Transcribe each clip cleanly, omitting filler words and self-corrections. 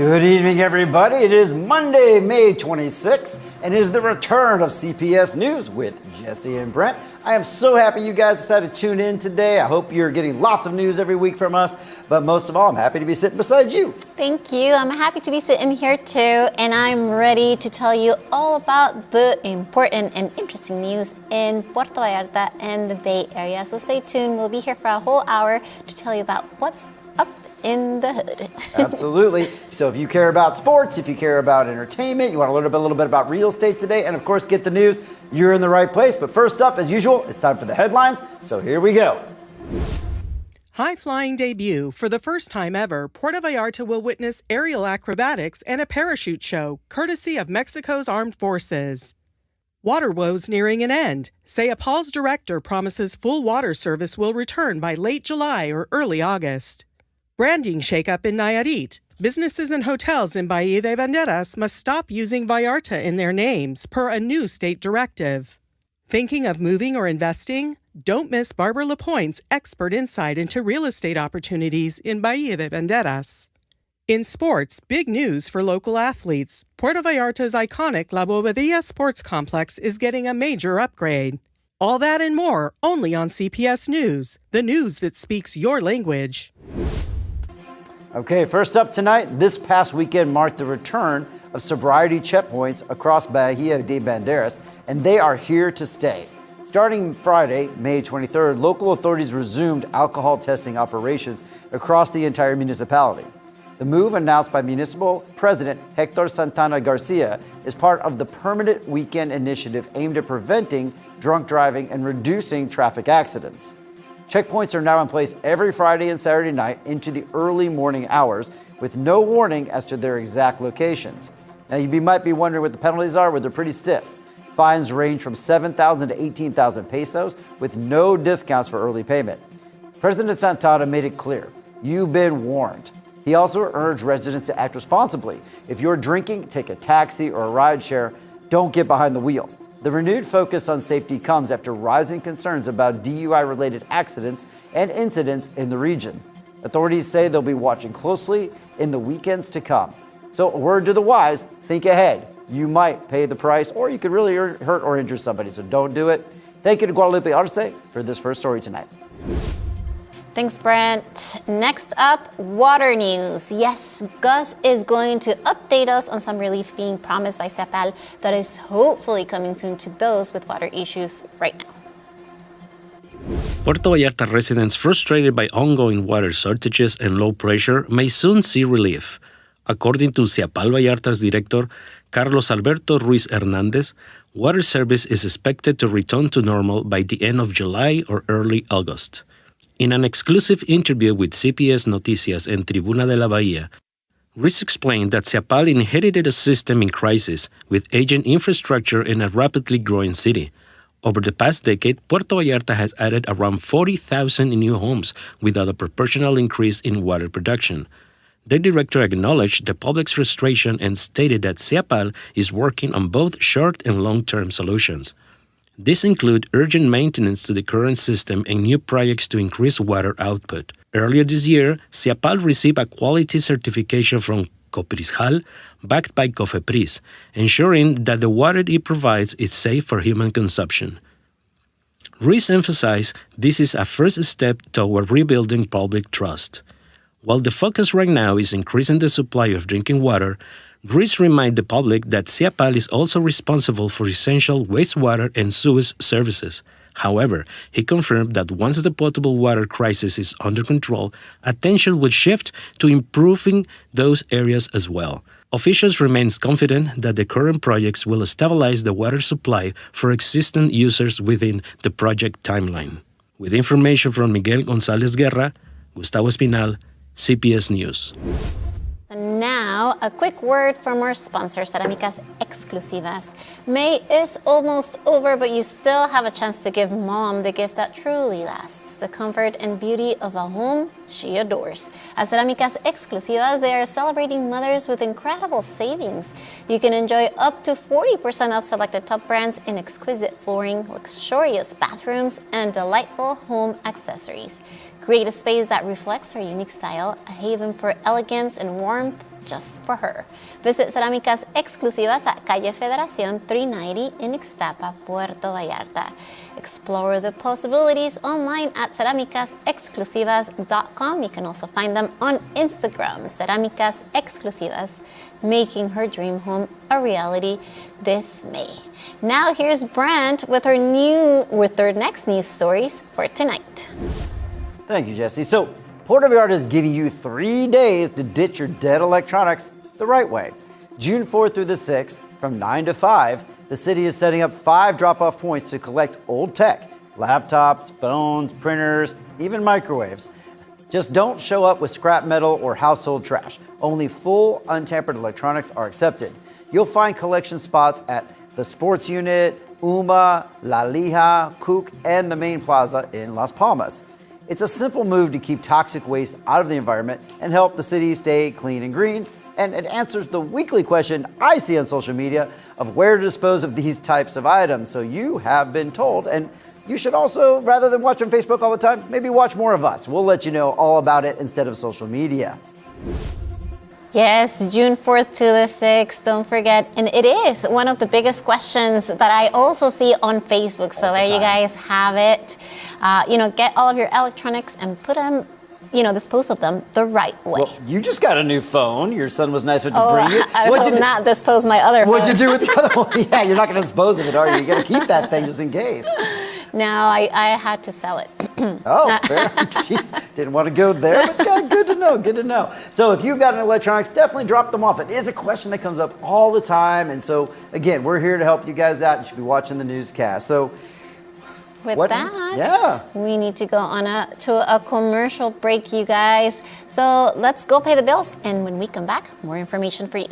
Good evening, everybody. It is Monday, May 26th, and it is the return of CPS News with Jesse and Brent. I am so happy you guys decided to tune in today. I hope you're getting lots of news every week from us, but most of all, I'm happy to be sitting beside you. Thank you. I'm happy to be sitting here too, and I'm ready to tell you all about the important and interesting news in Puerto Vallarta and the Bay Area. So stay tuned. We'll be here for a whole hour to tell you about what's up in the hood. Absolutely. So if you care about sports, if you care about entertainment, you want to learn a little bit about real estate today, and of course get the news, you're in the right place. But first up, as usual, it's time for the headlines. So here we go. High-flying debut. For the first time ever, Puerto Vallarta will witness aerial acrobatics and a parachute show, courtesy of Mexico's armed forces. Water woes nearing an end. Sayapal's director promises full water service will return by late July or early August. Branding shakeup in Nayarit. Businesses and hotels in Bahía de Banderas must stop using Vallarta in their names, per a new state directive. Thinking of moving or investing? Don't miss Barbara Lapointe's expert insight into real estate opportunities in Bahía de Banderas. In sports, big news for local athletes. Puerto Vallarta's iconic La Bobadilla Sports Complex is getting a major upgrade. All that and more, only on CPS News, the news that speaks your language. Okay, first up tonight, this past weekend marked the return of sobriety checkpoints across Bahía de Banderas, and they are here to stay. Starting Friday, May 23rd, local authorities resumed alcohol testing operations across the entire municipality. The move, announced by Municipal President Hector Santana Garcia, is part of the permanent weekend initiative aimed at preventing drunk driving and reducing traffic accidents. Checkpoints are now in place every Friday and Saturday night into the early morning hours, with no warning as to their exact locations. Now, you might be wondering what the penalties are, but they're pretty stiff. Fines range from 7,000 to 18,000 pesos, with no discounts for early payment. President Santana made it clear, you've been warned. He also urged residents to act responsibly. If you're drinking, take a taxi or a rideshare. Don't get behind the wheel. The renewed focus on safety comes after rising concerns about DUI-related accidents and incidents in the region. Authorities say they'll be watching closely in the weekends to come. So a word to the wise, think ahead. You might pay the price, or you could really hurt or injure somebody, so don't do it. Thank you to Guadalupe Arce for this first story tonight. Thanks, Brent. Next up, water news. Yes, Gus is going to update us on some relief being promised by CEPAL that is hopefully coming soon to those with water issues right now. Puerto Vallarta residents frustrated by ongoing water shortages and low pressure may soon see relief. According to CEPAL Vallarta's director, Carlos Alberto Ruiz Hernandez, water service is expected to return to normal by the end of July or early August. In an exclusive interview with CPS Noticias and Tribuna de la Bahía, Ruiz explained that CEPAL inherited a system in crisis with aging infrastructure in a rapidly growing city. Over the past decade, Puerto Vallarta has added around 40,000 new homes without a proportional increase in water production. The director acknowledged the public's frustration and stated that CEPAL is working on both short and long-term solutions. These include urgent maintenance to the current system and new projects to increase water output. Earlier this year, CEPAL received a quality certification from Coprisjal, backed by COFEPRIS, ensuring that the water it provides is safe for human consumption. Ruiz emphasized this is a first step toward rebuilding public trust. While the focus right now is increasing the supply of drinking water, Ruiz reminded the public that CEPAL is also responsible for essential wastewater and sewage services. However, he confirmed that once the potable water crisis is under control, attention will shift to improving those areas as well. Officials remain confident that the current projects will stabilize the water supply for existing users within the project timeline. With information from Miguel González Guerra, Gustavo Espinal, CPS News. And now, a quick word from our sponsor, Cerámicas Exclusivas. May is almost over, but you still have a chance to give mom the gift that truly lasts, the comfort and beauty of a home she adores. At Cerámicas Exclusivas, they are celebrating mothers with incredible savings. You can enjoy up to 40% off selected top brands in exquisite flooring, luxurious bathrooms, and delightful home accessories. Create a space that reflects our unique style, a haven for elegance and warmth just for her. Visit Cerámicas Exclusivas at Calle Federación 390 in Ixtapa, Puerto Vallarta. Explore the possibilities online at ceramicasexclusivas.com. You can also find them on Instagram, Cerámicas Exclusivas, making her dream home a reality this May. Now here's Brant with her next news stories for tonight. Thank you, Jesse. So, Puerto Vallarta is giving you 3 days to ditch your dead electronics the right way. June 4th through the 6th, from 9 to 5, the city is setting up 5 drop-off points to collect old tech, laptops, phones, printers, even microwaves. Just don't show up with scrap metal or household trash. Only full, untampered electronics are accepted. You'll find collection spots at the Sports Unit, UMA, La Lija, Cook, and the main plaza in Las Palmas. It's a simple move to keep toxic waste out of the environment and help the city stay clean and green. And it answers the weekly question I see on social media of where to dispose of these types of items. So you have been told, and you should also, rather than watch on Facebook all the time, maybe watch more of us. We'll let you know all about it instead of social media. Yes, June 4th to the 6th, don't forget. And it is one of the biggest questions that I also see on Facebook. So there you guys have it. Get all of your electronics and put them, dispose of them the right way. Well, you just got a new phone. Your son was nice enough to bring you. I will not dispose my other phone. What'd you do with the other one? Yeah, you're not going to dispose of it, are you? You got to keep that thing just in case. No, I had to sell it. Oh, fair. Jeez, didn't want to go there, but yeah, good to know, good to know. So if you've got an electronics, definitely drop them off. It is a question that comes up all the time. And so, again, we're here to help you guys out. You should be watching the newscast. So with that, we need to go to a commercial break, you guys. So let's go pay the bills. And when we come back, more information for you.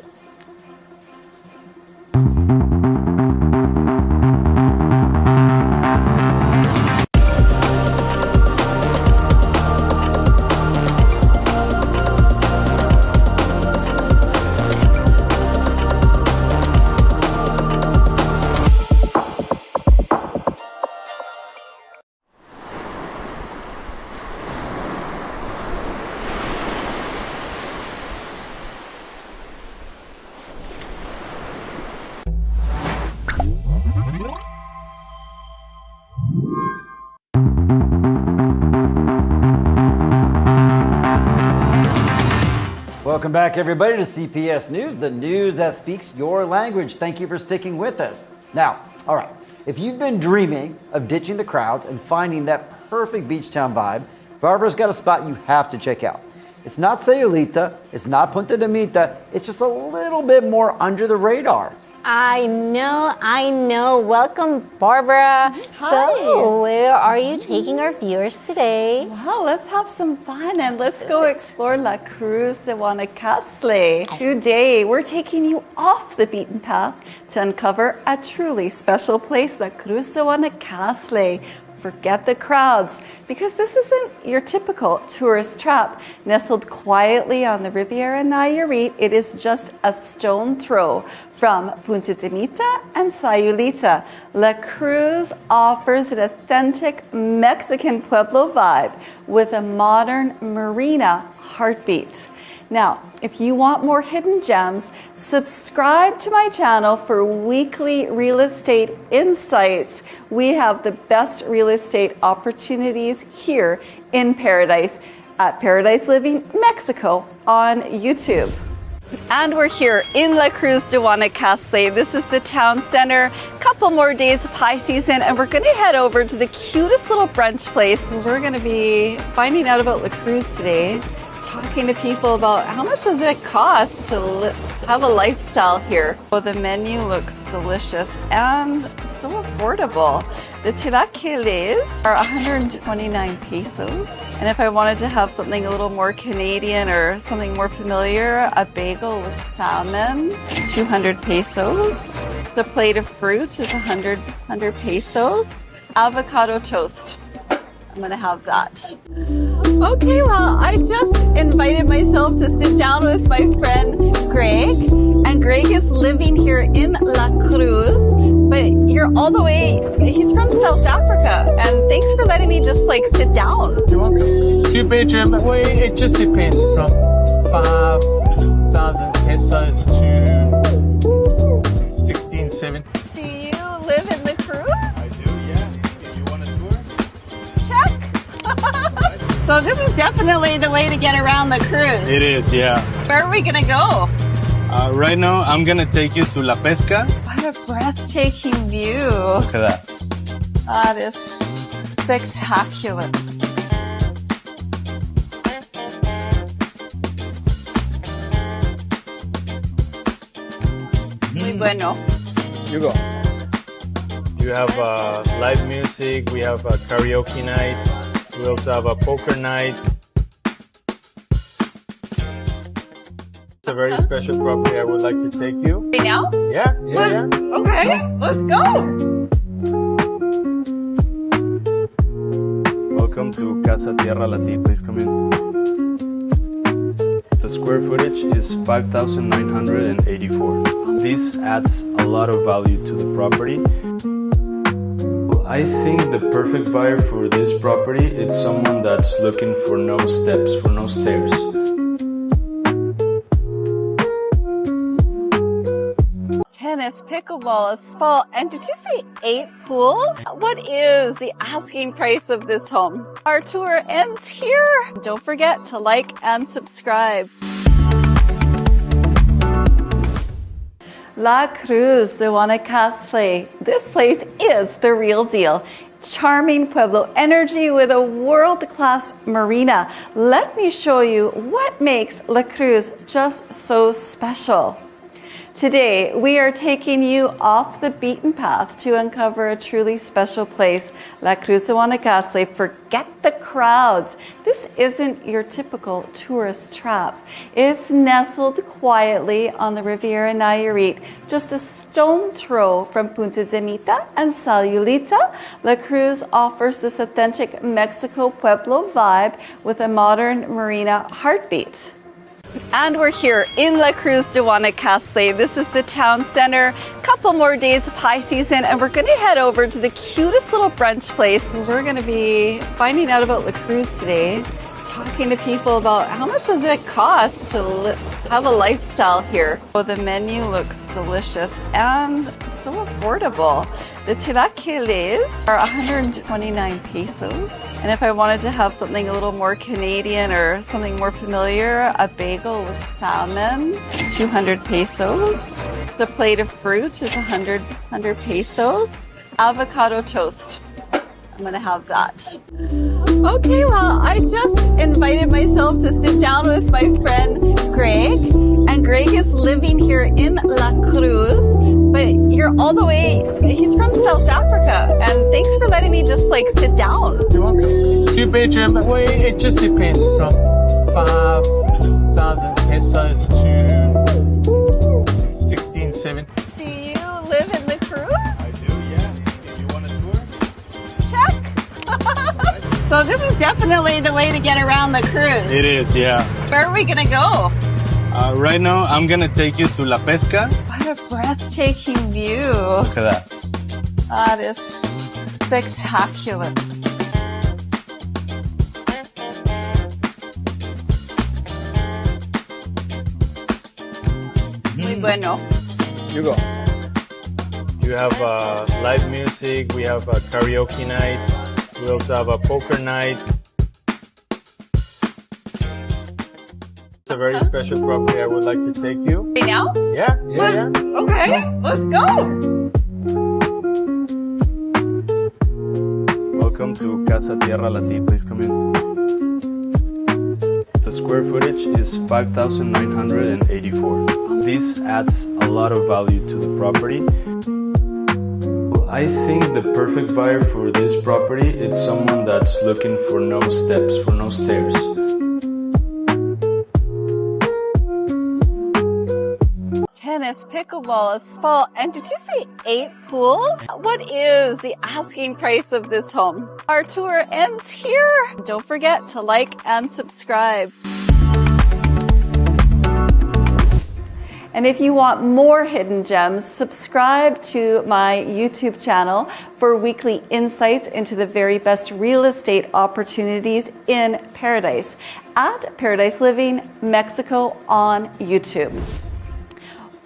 Welcome back, everybody, to CPS News, the news that speaks your language. Thank you for sticking with us. Now, all right, if you've been dreaming of ditching the crowds and finding that perfect beach town vibe, Barbara's got a spot you have to check out. It's not Sayulita, it's not Punta de Mita, it's just a little bit more under the radar. I know. Welcome, Barbara. Hi. So, where are you taking our viewers today? Well, let's have some fun and let's go explore La Cruz de Guanacaste. Today, we're taking you off the beaten path to uncover a truly special place, La Cruz de Guanacaste. Forget the crowds, because this isn't your typical tourist trap. Nestled quietly on the Riviera Nayarit, it is just a stone throw from Punta de Mita and Sayulita. La Cruz offers an authentic Mexican pueblo vibe with a modern marina heartbeat. Now, if you want more hidden gems, subscribe to my channel for weekly real estate insights. We have the best real estate opportunities here in Paradise at Paradise Living Mexico on YouTube. And we're here in La Cruz de Guanacaste. This is the town center. Couple more days of high season, and we're going to head over to the cutest little brunch place. We're going to be finding out about La Cruz today, talking to people about how much does it cost to have a lifestyle here. Well, the menu looks delicious and so affordable. The chilaquiles are 129 pesos. And if I wanted to have something a little more Canadian or something more familiar, a bagel with salmon, 200 pesos. The plate of fruit is 100 pesos. Avocado toast. I'm gonna have that. Okay, well, I just invited myself to sit down with my friend Greg, and Greg is living here in La Cruz, but you're all the way, he's from South Africa, and thanks for letting me just sit down. You're welcome. 2 bedroom, well, it just depends from 5,000 definitely the way to get around the cruise. It is, yeah. Where are we gonna go? Right now, I'm gonna take you to La Pesca. What a breathtaking view. Look at that. That is spectacular. Muy bueno. You go. You have live music, we have a karaoke night, we also have a poker night. It's a very special property I would like to take you. Right now? Yeah. Okay, let's go. Welcome to Casa Tierra Lati, please come in. The square footage is 5,984. This adds a lot of value to the property. I think the perfect buyer for this property is someone that's looking for no steps, for no stairs. Tennis, pickleball, a spa, and did you say 8 pools? What is the asking price of this home? Our tour ends here. Don't forget to like and subscribe. La Cruz de Guanacaste. This place is the real deal. Charming Pueblo energy with a world-class marina. Let me show you what makes La Cruz just so special. Today, we are taking you off the beaten path to uncover a truly special place, La Cruz de Guanacaste. Forget the crowds. This isn't your typical tourist trap. It's nestled quietly on the Riviera Nayarit, just a stone throw from Punta de Mita and Sayulita. La Cruz offers this authentic Mexico Pueblo vibe with a modern marina heartbeat. And we're here in La Cruz de Guanacaste. This is the town center. Couple more days of high season and we're gonna head over to the cutest little brunch place. We're gonna be finding out about La Cruz today, talking to people about how much does it cost to have a lifestyle here. Oh, the menu looks delicious and so affordable. The chilaquiles are 129 pesos. And if I wanted to have something a little more Canadian or something more familiar, a bagel with salmon, 200 pesos. Just a plate of fruit is 100 pesos. Avocado toast. I'm gonna have that. Okay, well, I just invited myself to sit down with my friend Greg. And Greg is living here in La Cruz. But you're all the way, he's from South Africa. And thanks for letting me just like sit down. You're welcome. 2-bedroom, well, it just depends from 5,000 pesos to 16, 17. Do you live in the Cruz? I do, yeah. If you want a tour? Check. So this is definitely the way to get around the cruise. It is, yeah. Where are we gonna go? Right now, I'm gonna take you to La Pesca. What a breathtaking view. Look at that. That is spectacular. Muy bueno. You go. You have live music, we have a karaoke night, we also have a poker night. It's a very special property I would like to take you. Right now? Yeah. Okay, let's go. Welcome to Casa Tierra Lati, please come in. The square footage is 5,984. This adds a lot of value to the property. I think the perfect buyer for this property is someone that's looking for no steps, for no stairs. Tennis, pickleball, a spa, and did you say 8 pools? What is the asking price of this home? Our tour ends here. Don't forget to like and subscribe. And if you want more hidden gems, subscribe to my YouTube channel for weekly insights into the very best real estate opportunities in Paradise at Paradise Living Mexico on YouTube.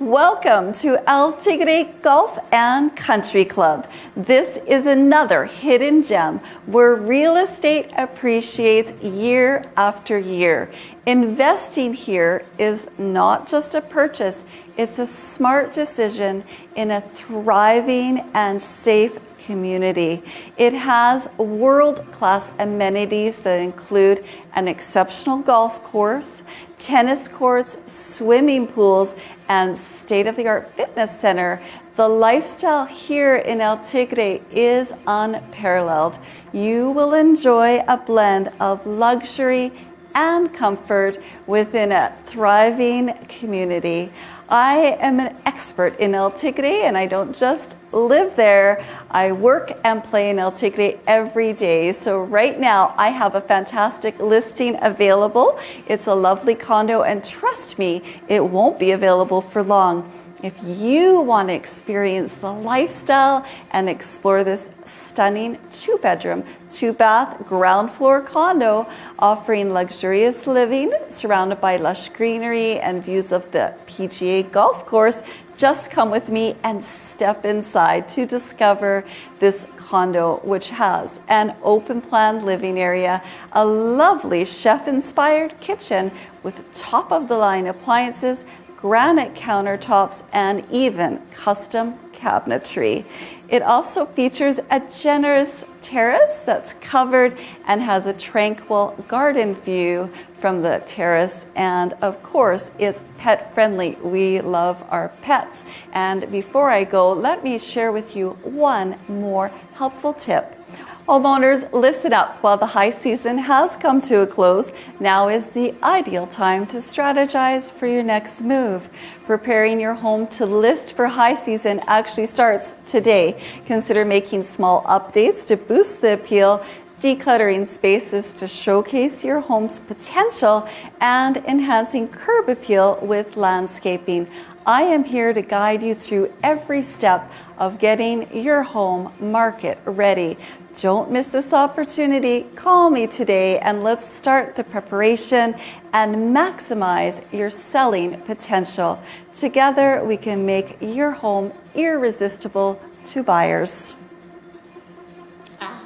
Welcome to El Tigre Golf and Country Club. This is another hidden gem where real estate appreciates year after year. Investing here is not just a purchase, it's a smart decision in a thriving and safe community. It has world-class amenities that include an exceptional golf course, tennis courts, swimming pools, and state-of-the-art fitness center. The lifestyle here in El Tigre is unparalleled. You will enjoy a blend of luxury and comfort within a thriving community. I am an expert in El Tigre, and I don't just live there. I work and play in El Tigre every day. So right now I have a fantastic listing available. It's a lovely condo, and trust me, it won't be available for long. If you want to experience the lifestyle and explore this stunning 2-bedroom, 2-bath, ground floor condo offering luxurious living surrounded by lush greenery and views of the PGA golf course, just come with me and step inside to discover this condo, which has an open plan living area, a lovely chef-inspired kitchen with top-of-the-line appliances, granite countertops, and even custom cabinetry. It also features a generous terrace that's covered and has a tranquil garden view from the terrace. And of course, it's pet friendly. We love our pets. And before I go, let me share with you one more helpful tip. Homeowners, listen up. While the high season has come to a close, now is the ideal time to strategize for your next move. Preparing your home to list for high season actually starts today. Consider making small updates to boost the appeal, decluttering spaces to showcase your home's potential, and enhancing curb appeal with landscaping. I am here to guide you through every step of getting your home market ready. Don't miss this opportunity. Call me today and let's start the preparation and maximize your selling potential. Together, we can make your home irresistible to buyers.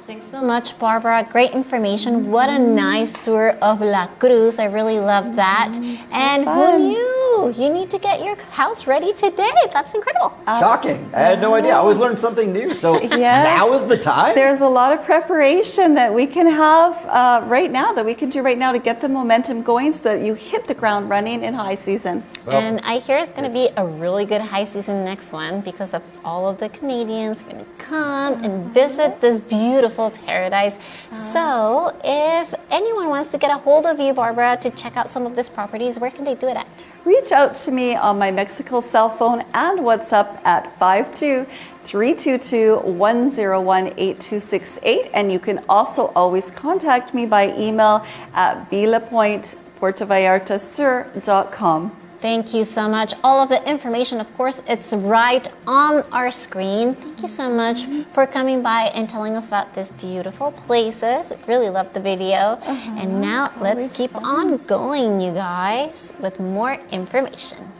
Thanks so much, Barbara. Great information. What a nice tour of La Cruz. I really love that. And fun. who knew? You need to get your house ready today. That's incredible. Shocking. I had no idea. I always learn something new. So Yes. now is the time? There's a lot of preparation that we can have right now, that we can do right now to get the momentum going so that you hit the ground running in high season. And I hear it's going to be a really good high season next one because of all of the Canadians going to come and visit this beautiful paradise. So if anyone wants to get a hold of you, Barbara, to check out some of these properties, where can they do it at? Reach out to me on my Mexico cell phone and WhatsApp at 52-322-101-8268. And you can also always contact me by email at bilapointe.puertovallartasur.com. Thank you so much. All of the information, of course, it's right on our screen. Thank you so much for coming by and telling us about these beautiful places. Really loved the video. And now let's keep on going, you guys, with more information.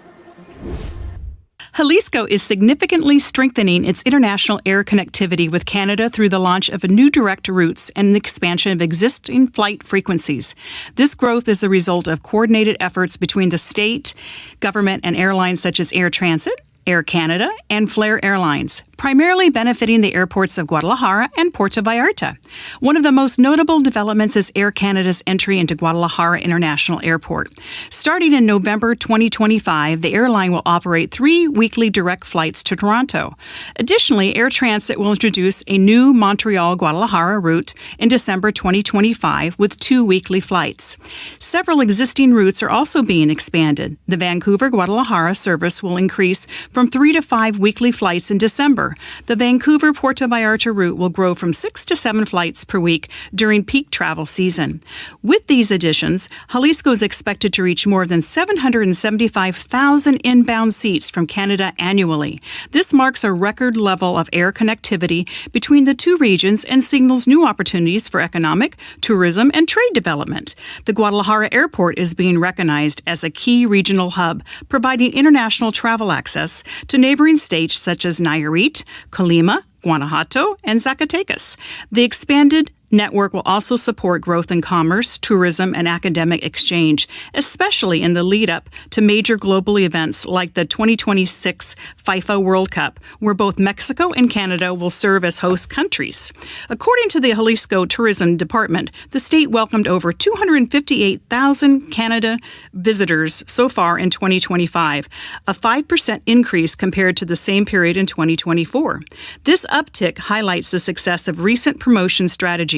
Jalisco is significantly strengthening its international air connectivity with Canada through the launch of new direct routes and the expansion of existing flight frequencies. This growth is a result of coordinated efforts between the state, government, and airlines such as Air Transit, Air Canada, and Flair Airlines, primarily benefiting the airports of Guadalajara and Puerto Vallarta. One of the most notable developments is Air Canada's entry into Guadalajara International Airport. Starting in November 2025, the airline will operate 3 weekly direct flights to Toronto. Additionally, Air Transit will introduce a new Montreal-Guadalajara route in December 2025 with 2 weekly flights. Several existing routes are also being expanded. The Vancouver-Guadalajara service will increase from 3 to 5 weekly flights in December. The Vancouver-Puerto Vallarta route will grow from 6 to 7 flights per week during peak travel season. With these additions, Jalisco is expected to reach more than 775,000 inbound seats from Canada annually. This marks a record level of air connectivity between the two regions and signals new opportunities for economic, tourism, and trade development. The Guadalajara Airport is being recognized as a key regional hub, providing international travel access to neighboring states such as Nayarit, Colima, Guanajuato, and Zacatecas. The expanded network will also support growth in commerce, tourism, and academic exchange, especially in the lead-up to major global events like the 2026 FIFA World Cup, where both Mexico and Canada will serve as host countries. According to the Jalisco Tourism Department, the state welcomed over 258,000 Canada visitors so far in 2025, a 5% increase compared to the same period in 2024. This uptick highlights the success of recent promotion strategies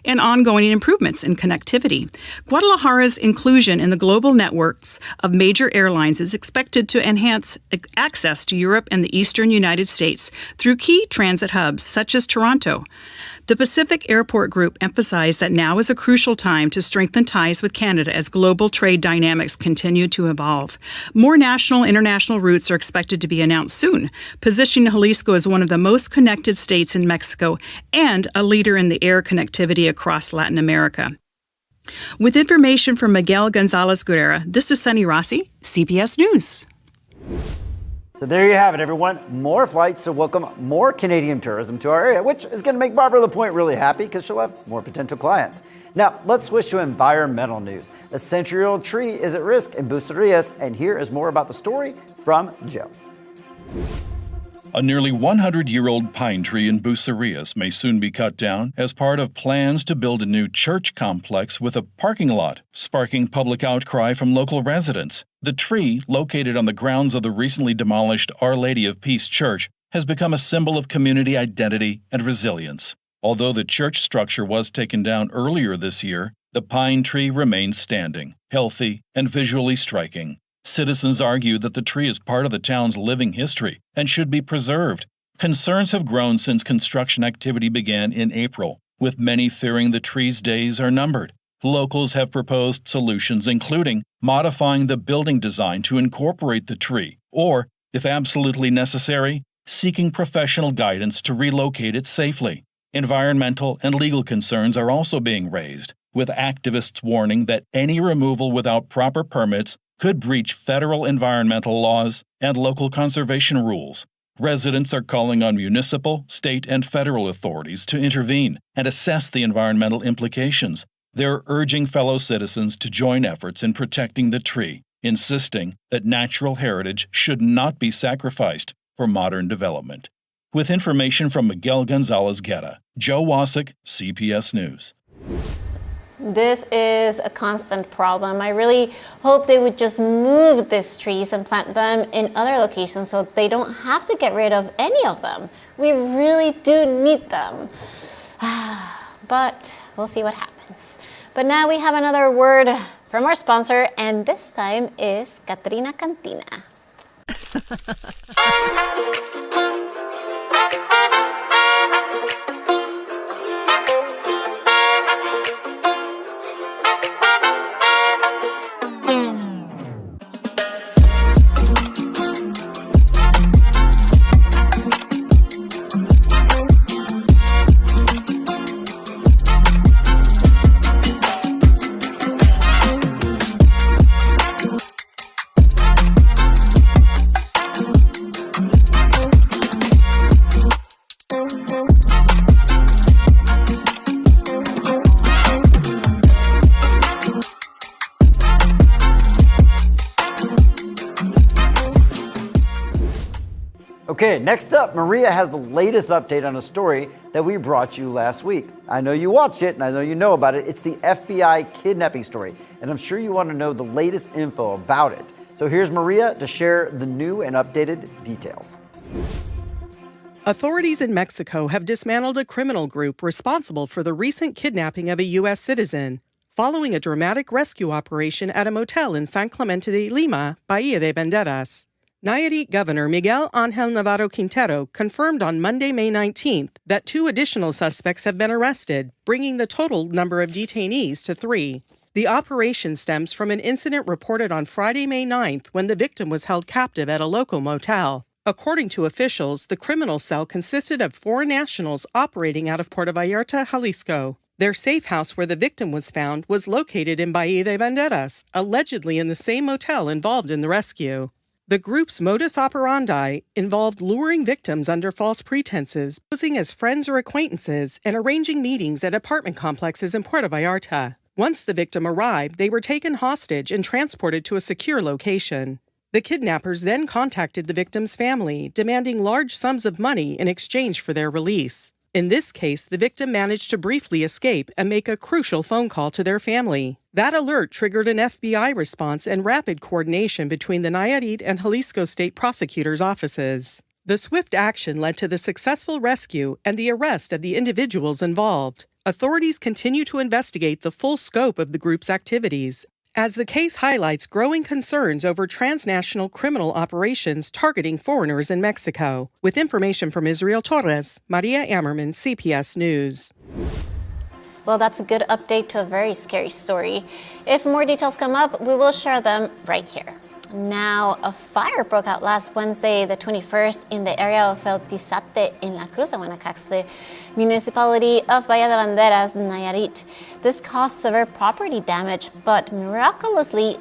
and ongoing improvements in connectivity. Guadalajara's inclusion in the global networks of major airlines is expected to enhance access to Europe and the eastern United States through key transit hubs such as Toronto. The Pacific Airport Group emphasized that now is a crucial time to strengthen ties with Canada as global trade dynamics continue to evolve. More national and international routes are expected to be announced soon, positioning Jalisco as one of the most connected states in Mexico and a leader in the air connectivity across Latin America. With information from Miguel Gonzalez Guerrera, this is Sunny Rossi, CPS News. So there you have it, everyone. More flights to welcome more Canadian tourism to our area, which is going to make Barbara LaPointe really happy because she'll have more potential clients. Now, let's switch to environmental news. A century-old tree is at risk in Bucerias, and here is more about the story from Joe. A nearly 100-year-old pine tree in Bucerias may soon be cut down as part of plans to build a new church complex with a parking lot, sparking public outcry from local residents. The tree, located on the grounds of the recently demolished Our Lady of Peace Church, has become a symbol of community identity and resilience. Although the church structure was taken down earlier this year, the pine tree remains standing, healthy, and visually striking. Citizens argue that the tree is part of the town's living history and should be preserved. Concerns have grown since construction activity began in April, with many fearing the tree's days are numbered. Locals have proposed solutions including modifying the building design to incorporate the tree, or, if absolutely necessary, seeking professional guidance to relocate it safely. Environmental and legal concerns are also being raised, with activists warning that any removal without proper permits could breach federal environmental laws and local conservation rules. Residents are calling on municipal, state, and federal authorities to intervene and assess the environmental implications. They're urging fellow citizens to join efforts in protecting the tree, insisting that natural heritage should not be sacrificed for modern development. With information from Miguel Gonzalez Guerra, Joe Wasik, CPS News. This is a constant problem. I really hope they would just move these trees and plant them in other locations so they don't have to get rid of any of them. We really do need them. But we'll see what happens. But now we have another word from our sponsor, and this time is Katrina Cantina. Okay, next up, Maria has the latest update on a story that we brought you last week. I know you watched it and I know you know about it. It's the FBI kidnapping story, and I'm sure you want to know the latest info about it. So here's Maria to share the new and updated details. Authorities in Mexico have dismantled a criminal group responsible for the recent kidnapping of a U.S. citizen, following a dramatic rescue operation at a motel in San Clemente de Lima, Bahía de Banderas. Nayarit Governor Miguel Ángel Navarro Quintero confirmed on Monday, May 19th, that 2 additional suspects have been arrested, bringing the total number of detainees to 3. The operation stems from an incident reported on Friday, May 9th, when the victim was held captive at a local motel. According to officials, the criminal cell consisted of 4 nationals operating out of Puerto Vallarta, Jalisco. Their safe house where the victim was found was located in Bahía de Banderas, allegedly in the same motel involved in the rescue. The group's modus operandi involved luring victims under false pretenses, posing as friends or acquaintances, and arranging meetings at apartment complexes in Puerto Vallarta. Once the victim arrived, they were taken hostage and transported to a secure location. The kidnappers then contacted the victim's family, demanding large sums of money in exchange for their release. In this case, the victim managed to briefly escape and make a crucial phone call to their family. That alert triggered an FBI response and rapid coordination between the Nayarit and Jalisco state prosecutors' offices. The swift action led to the successful rescue and the arrest of the individuals involved. Authorities continue to investigate the full scope of the group's activities, as the case highlights growing concerns over transnational criminal operations targeting foreigners in Mexico. With information from Israel Torres, Maria Ammerman, CPS News. Well, that's a good update to a very scary story. If more details come up, we will share them right here. Now, a fire broke out last Wednesday, the 21st, in the area of El Tizate in La Cruz de Guanacaxtle, municipality of Bahía de Banderas, Nayarit. This caused severe property damage, but miraculously,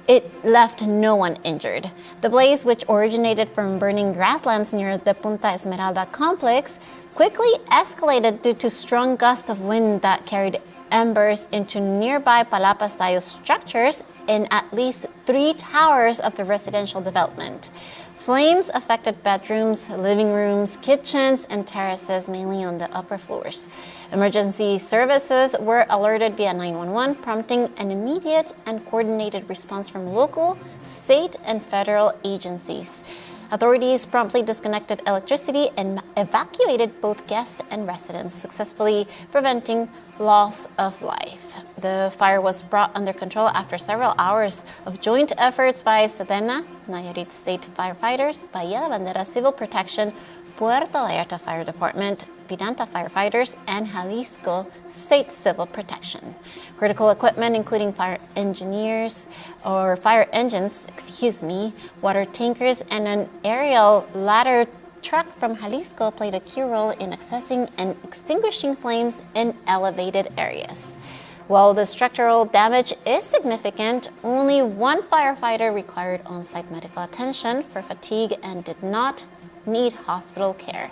it left no one injured. The blaze, which originated from burning grasslands near the Punta Esmeralda complex, quickly escalated due to strong gusts of wind that carried embers into nearby palapa-style structures in at least 3 towers of the residential development. Flames affected bedrooms, living rooms, kitchens, and terraces, mainly on the upper floors. Emergency services were alerted via 911, prompting an immediate and coordinated response from local, state, and federal agencies. Authorities promptly disconnected electricity and evacuated both guests and residents, successfully preventing loss of life. The fire was brought under control after several hours of joint efforts by Sedena, Nayarit State Firefighters, Bahía de Banderas Civil Protection, Puerto Vallarta Fire Department, Vidanta Firefighters, and Jalisco State Civil Protection. Critical equipment, including fire engines, water tankers, and an aerial ladder truck from Jalisco played a key role in accessing and extinguishing flames in elevated areas. While the structural damage is significant, only 1 firefighter required on-site medical attention for fatigue and did not need hospital care.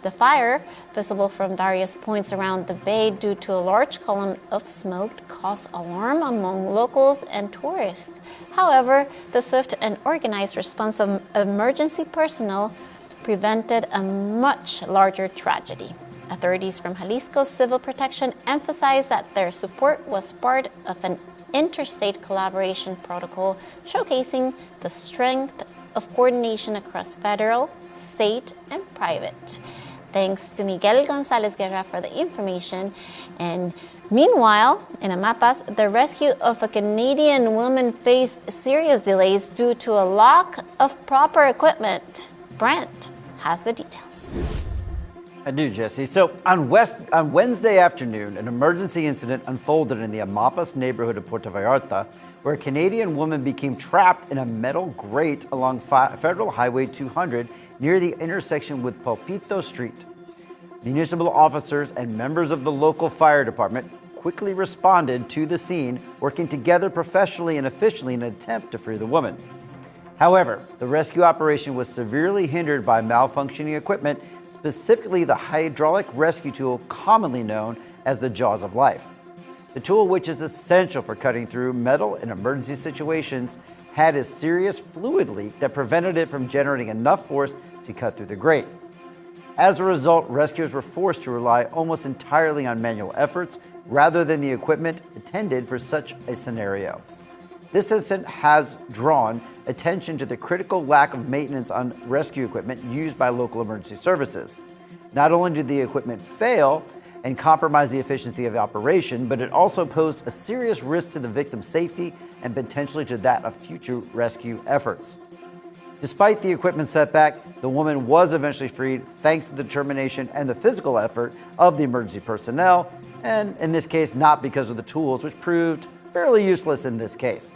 The fire, visible from various points around the bay due to a large column of smoke, caused alarm among locals and tourists. However, the swift and organized response of emergency personnel prevented a much larger tragedy. Authorities from Jalisco Civil Protection emphasized that their support was part of an interstate collaboration protocol showcasing the strength of coordination across federal, state, and private. Thanks to Miguel Gonzalez Guerra for the information. And meanwhile, in Amapas, the rescue of a Canadian woman faced serious delays due to a lack of proper equipment. Brent has the details. I do, Jesse. So on Wednesday afternoon, an emergency incident unfolded in the Amapas neighborhood of Puerto Vallarta, where a Canadian woman became trapped in a metal grate along Federal Highway 200 near the intersection with Palpito Street. Municipal officers and members of the local fire department quickly responded to the scene, working together professionally and efficiently in an attempt to free the woman. However, the rescue operation was severely hindered by malfunctioning equipment, specifically the hydraulic rescue tool commonly known as the Jaws of Life. The tool, which is essential for cutting through metal in emergency situations, had a serious fluid leak that prevented it from generating enough force to cut through the grate. As a result, rescuers were forced to rely almost entirely on manual efforts rather than the equipment intended for such a scenario. This incident has drawn attention to the critical lack of maintenance on rescue equipment used by local emergency services. Not only did the equipment fail and compromise the efficiency of the operation, but it also posed a serious risk to the victim's safety and potentially to that of future rescue efforts. Despite the equipment setback, the woman was eventually freed thanks to the determination and the physical effort of the emergency personnel, and in this case, not because of the tools, which proved fairly useless in this case.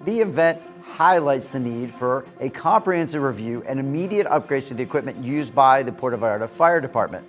The event highlights the need for a comprehensive review and immediate upgrades to the equipment used by the Puerto Vallarta Fire Department.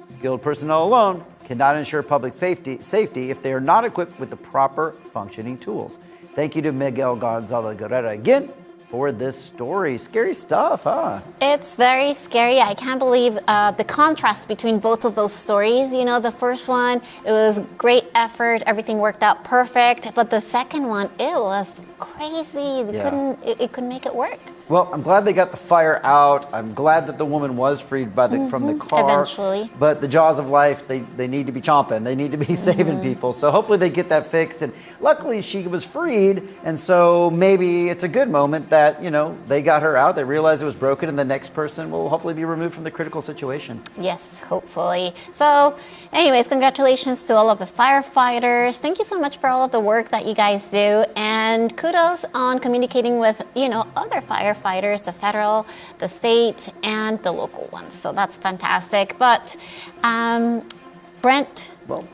Skilled personnel alone cannot ensure public safety if they are not equipped with the proper functioning tools. Thank you to Miguel Gonzalez Guerrera again for this story. Scary stuff, huh? It's very scary. I can't believe the contrast between both of those stories. You know, the first one, it was great effort, everything worked out perfect. But the second one, it was crazy. It couldn't make it work. Well, I'm glad they got the fire out. I'm glad that the woman was freed from the car. Eventually. But the jaws of life, they need to be chomping. They need to be saving people. So hopefully they get that fixed. And luckily she was freed. And so maybe it's a good moment that, you know, they got her out. They realized it was broken and the next person will hopefully be removed from the critical situation. Yes, hopefully. So anyways, congratulations to all of the firefighters. Thank you so much for all of the work that you guys do. And kudos on communicating with, you know, other firefighters, the federal, the state, and the local ones. So that's fantastic. But Brent,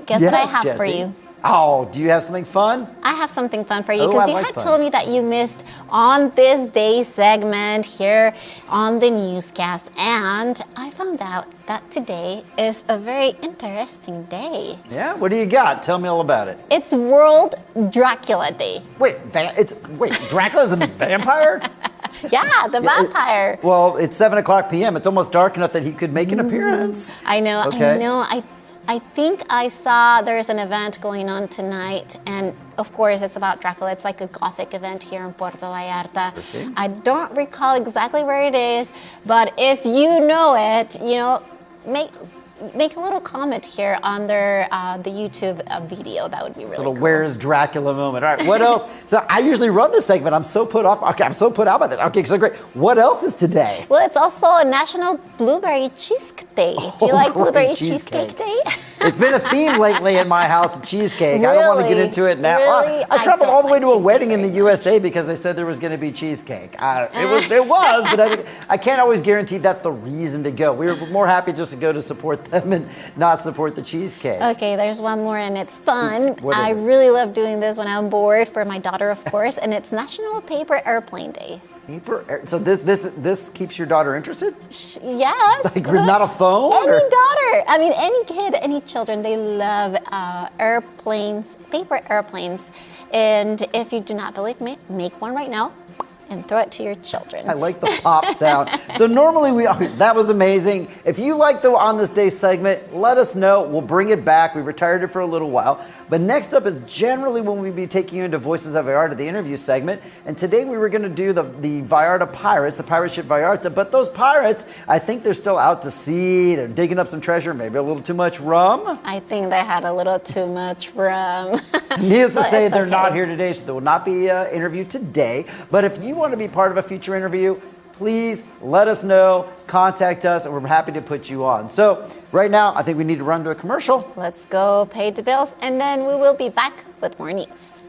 guess what I have for you? Oh, do you have something fun? I have something fun for you because you had told me that you missed On This Day segment here on the newscast. And I found out that today is a very interesting day. Yeah? What do you got? Tell me all about it. It's World Dracula Day. Wait, Dracula's a vampire? Yeah, the vampire. Well, it's 7:00 p.m. It's almost dark enough that he could make an appearance. I know, Okay. I know. I think I saw there's an event going on tonight, and of course it's about Dracula. It's like a gothic event here in Puerto Vallarta. I don't recall exactly where it is, but if you know it, you know, make a little comment here under the YouTube video. That would be really cool. Where's Dracula moment. All right, what else? So I usually run this segment. I'm so put off. Okay, I'm so put out by this. Okay, so great. What else is today? Well, it's also a National Blueberry Cheesecake Day. Do you like Blueberry Cheesecake Day? It's been a theme lately in my house, cheesecake. Really? I don't want to get into it now. Really? I traveled all the way to a wedding in the very USA because they said there was going to be cheesecake. It was, but I can't always guarantee that's the reason to go. We were more happy just to go to support them and not support the cheesecake. Okay, there's one more and it's fun. What is I it? really love doing this when I'm bored for my daughter, of course, and it's National Paper Airplane Day. So this keeps your daughter interested? Yes. Like not a phone? Any or? daughter, I mean, any kid, any children, they love airplanes, paper airplanes. And if you do not believe me, make one right now and throw it to your children. I like the pop sound. So normally that was amazing. If you like the On This Day segment, let us know. We'll bring it back. We retired it for a little while. But next up is generally when we'll be taking you into Voices of Vallarta, the interview segment. And today we were going to do the Vallarta Pirates, the pirate ship Vallarta. But those pirates, I think they're still out to sea. They're digging up some treasure, maybe a little too much rum. I think they had a little too much rum. Needless to say, they're okay. not here today, so there will not be an interview today. But if you want to be part of a future interview, please let us know, contact us, and we're happy to put you on. So right now, I think we need to run to a commercial. Let's go pay the bills, and then we will be back with more news.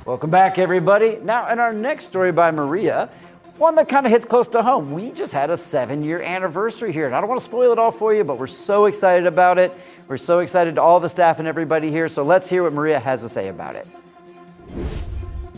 Welcome back, everybody. Now, in our next story by Maria, one that kind of hits close to home. We just had a 7-year anniversary here, and I don't want to spoil it all for you, but we're so excited about it. We're so excited to all the staff and everybody here. So let's hear what Maria has to say about it.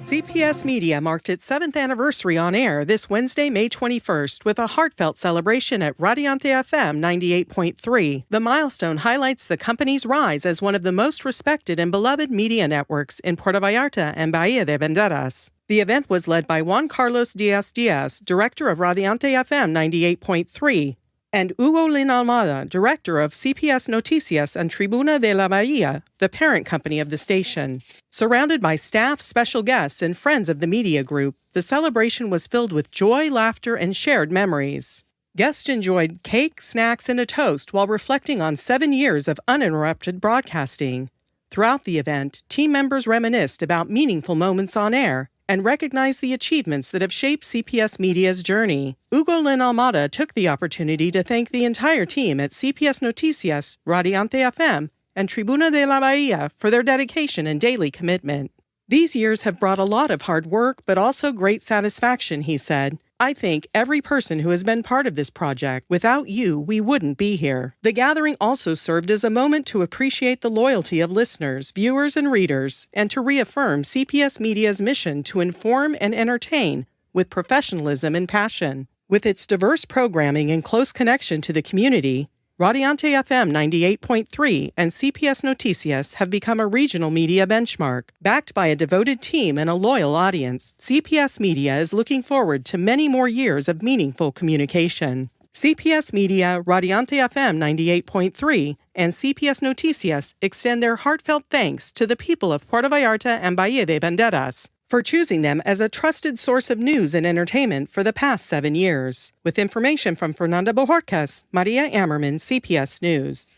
CPS Media marked its 7th anniversary on air this Wednesday, May 21st, with a heartfelt celebration at Radiante FM 98.3. The milestone highlights the company's rise as one of the most respected and beloved media networks in Puerto Vallarta and Bahía de Banderas. The event was led by Juan Carlos Diaz-Diaz, director of Radiante FM 98.3. and Hugo Lin Almada, director of CPS Noticias and Tribuna de la Bahía, the parent company of the station. Surrounded by staff, special guests, and friends of the media group, the celebration was filled with joy, laughter, and shared memories. Guests enjoyed cake, snacks, and a toast while reflecting on 7 years of uninterrupted broadcasting. Throughout the event, team members reminisced about meaningful moments on air and recognized the achievements that have shaped CPS Media's journey. Hugo Lin Almada took the opportunity to thank the entire team at CPS Noticias, Radiante FM, and Tribuna de la Bahía for their dedication and daily commitment. These years have brought a lot of hard work, but also great satisfaction, he said. I thank every person who has been part of this project. Without you, we wouldn't be here. The gathering also served as a moment to appreciate the loyalty of listeners, viewers, and readers, and to reaffirm CPS Media's mission to inform and entertain with professionalism and passion. With its diverse programming and close connection to the community, Radiante FM 98.3 and CPS Noticias have become a regional media benchmark. Backed by a devoted team and a loyal audience, CPS Media is looking forward to many more years of meaningful communication. CPS Media, Radiante FM 98.3, and CPS Noticias extend their heartfelt thanks to the people of Puerto Vallarta and Bahía de Banderas for choosing them as a trusted source of news and entertainment for the past 7 years. With information from Fernanda Bojorquez, Maria Ammerman, CPS News.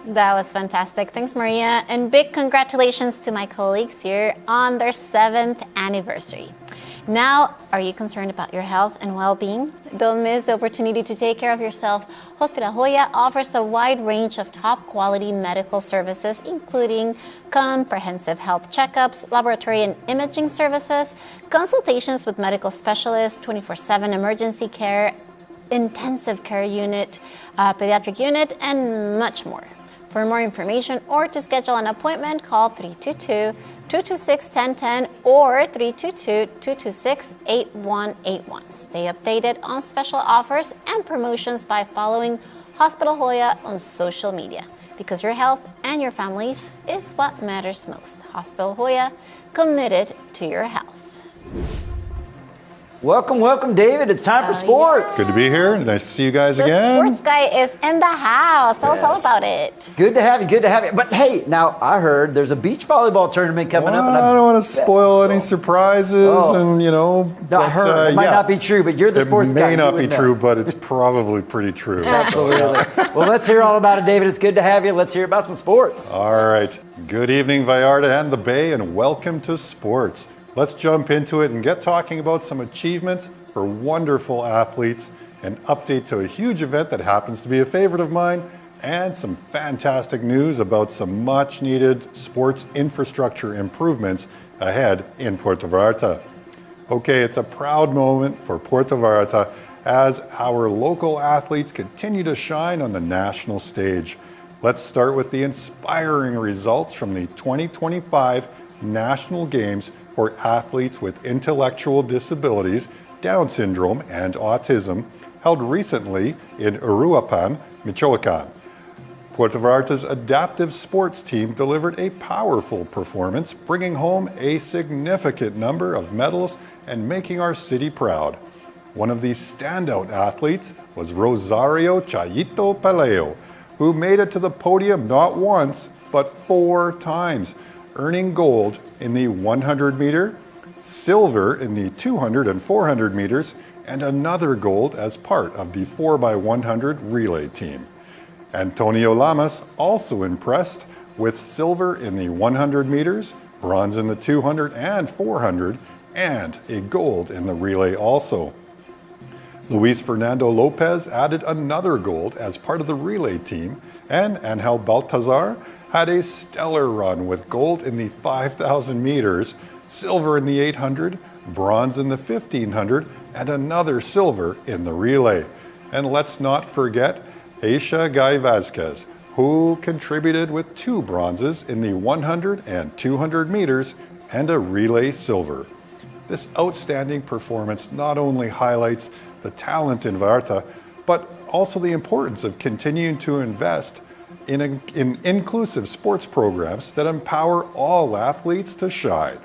That was fantastic. Thanks, Maria. And big congratulations to my colleagues here on their 7th anniversary. Now, are you concerned about your health and well-being? Don't miss the opportunity to take care of yourself. Hospital Joya offers a wide range of top-quality medical services, including comprehensive health checkups, laboratory and imaging services, consultations with medical specialists, 24/7 emergency care, intensive care unit, pediatric unit, and much more. For more information or to schedule an appointment, call 322-226-1010 or 322-226-8181. Stay updated on special offers and promotions by following Hospital Joya on social media, because your health and your families is what matters most. Hospital Joya, committed to your health. Welcome, David. It's time for sports. Good to be here. Nice to see you guys The again. sports guy is in the house. Tell us all about it. Good to have you. But hey, now I heard there's a beach volleyball tournament coming up. And I don't want to spoil any surprises, and No, I heard. It might not be true, but you're the sports guy. It may not be true, but it's probably pretty true. Absolutely. Well, let's hear all about it, David. It's good to have you. Let's hear about some sports. All right. Good evening, Vallarta and the Bay, and welcome to sports. Let's jump into it and get talking about some achievements for wonderful athletes, an update to a huge event that happens to be a favorite of mine, and some fantastic news about some much needed sports infrastructure improvements ahead in Puerto Vallarta. Okay, it's a proud moment for Puerto Vallarta as our local athletes continue to shine on the national stage. Let's start with the inspiring results from the 2025 National Games for athletes with intellectual disabilities, Down syndrome, and autism, held recently in Uruapan, Michoacan. Puerto Vallarta's adaptive sports team delivered a powerful performance, bringing home a significant number of medals and making our city proud. One of these standout athletes was Rosario Chayito Paleo, who made it to the podium not once, but 4 times, earning gold in the 100 meter, silver in the 200 and 400 meters, and another gold as part of the 4x100 relay team. Antonio Lamas also impressed with silver in the 100 meters, bronze in the 200 and 400, and a gold in the relay also. Luis Fernando Lopez added another gold as part of the relay team, and Angel Baltazar had a stellar run with gold in the 5,000 meters, silver in the 800, bronze in the 1,500, and another silver in the relay. And let's not forget Aisha Guy Vasquez, who contributed with 2 bronzes in the 100 and 200 meters and a relay silver. This outstanding performance not only highlights the talent in Vallarta, but also the importance of continuing to invest in inclusive sports programs that empower all athletes to shine.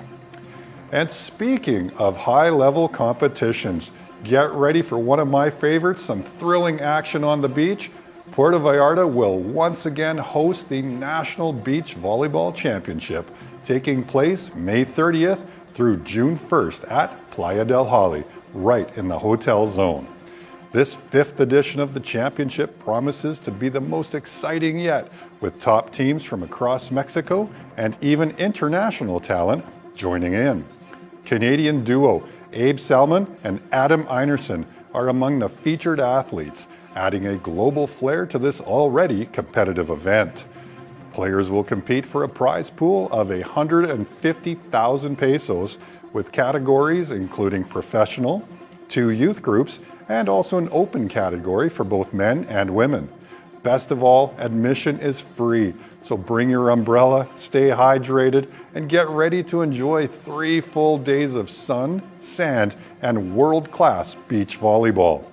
And speaking of high-level competitions, Get ready for one of my favorites, some thrilling action on the beach. Puerto Vallarta will once again host the National Beach Volleyball Championship, taking place May 30th through June 1st at Playa del Holly, right in the hotel zone. This 5th edition of the championship promises to be the most exciting yet, with top teams from across Mexico and even international talent joining in. Canadian duo Abe Salmon and Adam Einerson are among the featured athletes, adding a global flair to this already competitive event. Players will compete for a prize pool of 150,000 pesos, with categories including professional, 2 youth groups, and also an open category for both men and women. Best of all, admission is free, so bring your umbrella, stay hydrated, and get ready to enjoy 3 full days of sun, sand, and world-class beach volleyball.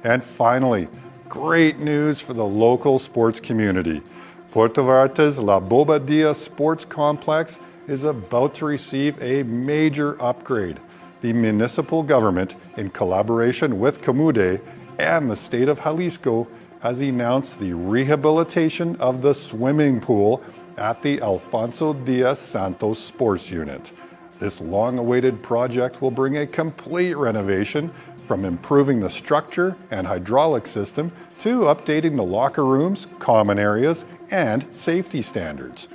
And finally, great news for the local sports community. Puerto Vallarta's La Bobadilla Sports Complex is about to receive a major upgrade. The municipal government, in collaboration with Camude and the state of Jalisco, has announced the rehabilitation of the swimming pool at the Alfonso Diaz Santos Sports Unit. This long-awaited project will bring a complete renovation, from improving the structure and hydraulic system to updating the locker rooms, common areas, and safety standards.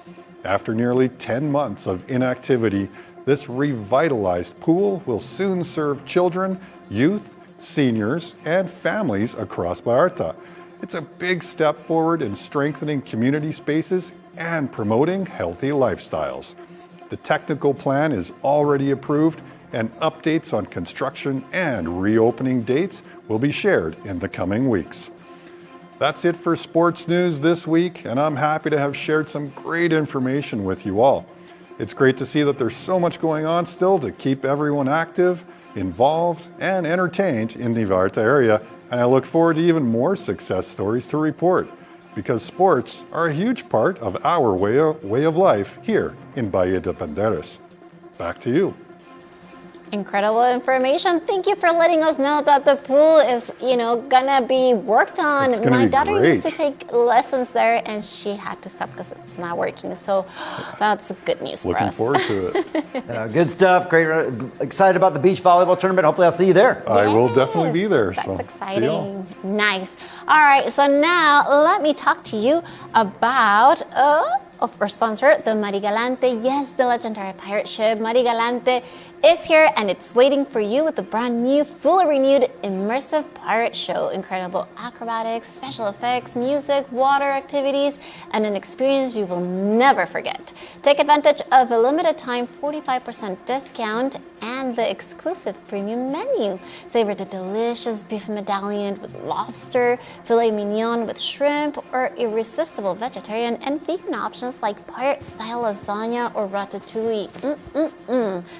After nearly 10 months of inactivity, this revitalized pool will soon serve children, youth, seniors, and families across Vallarta. It's a big step forward in strengthening community spaces and promoting healthy lifestyles. The technical plan is already approved, and updates on construction and reopening dates will be shared in the coming weeks. That's it for sports news this week, and I'm happy to have shared some great information with you all. It's great to see that there's so much going on still to keep everyone active, involved, and entertained in the Vallarta area, and I look forward to even more success stories to report, because sports are a huge part of our way of life here in Bahía de Banderas. Back to you. Incredible information. Thank you for letting us know that the pool is, gonna be worked on. It's gonna My be daughter great. used to take lessons there, and she had to stop because it's not working. So that's good news for Looking us. forward to it. Good stuff. Great. Excited about the beach volleyball tournament. Hopefully I'll see you there. I will definitely be there. That's so exciting. Nice. All right. So now let me talk to you about our sponsor, the Marigalante. Yes, the legendary pirate ship Marigalante is here, and it's waiting for you with a brand new, fully renewed, immersive pirate show. Incredible acrobatics, special effects, music, water activities, and an experience you will never forget. Take advantage of a limited time 45% discount and the exclusive premium menu. Savor the delicious beef medallion with lobster, filet mignon with shrimp, or irresistible vegetarian and vegan options like pirate-style lasagna or ratatouille.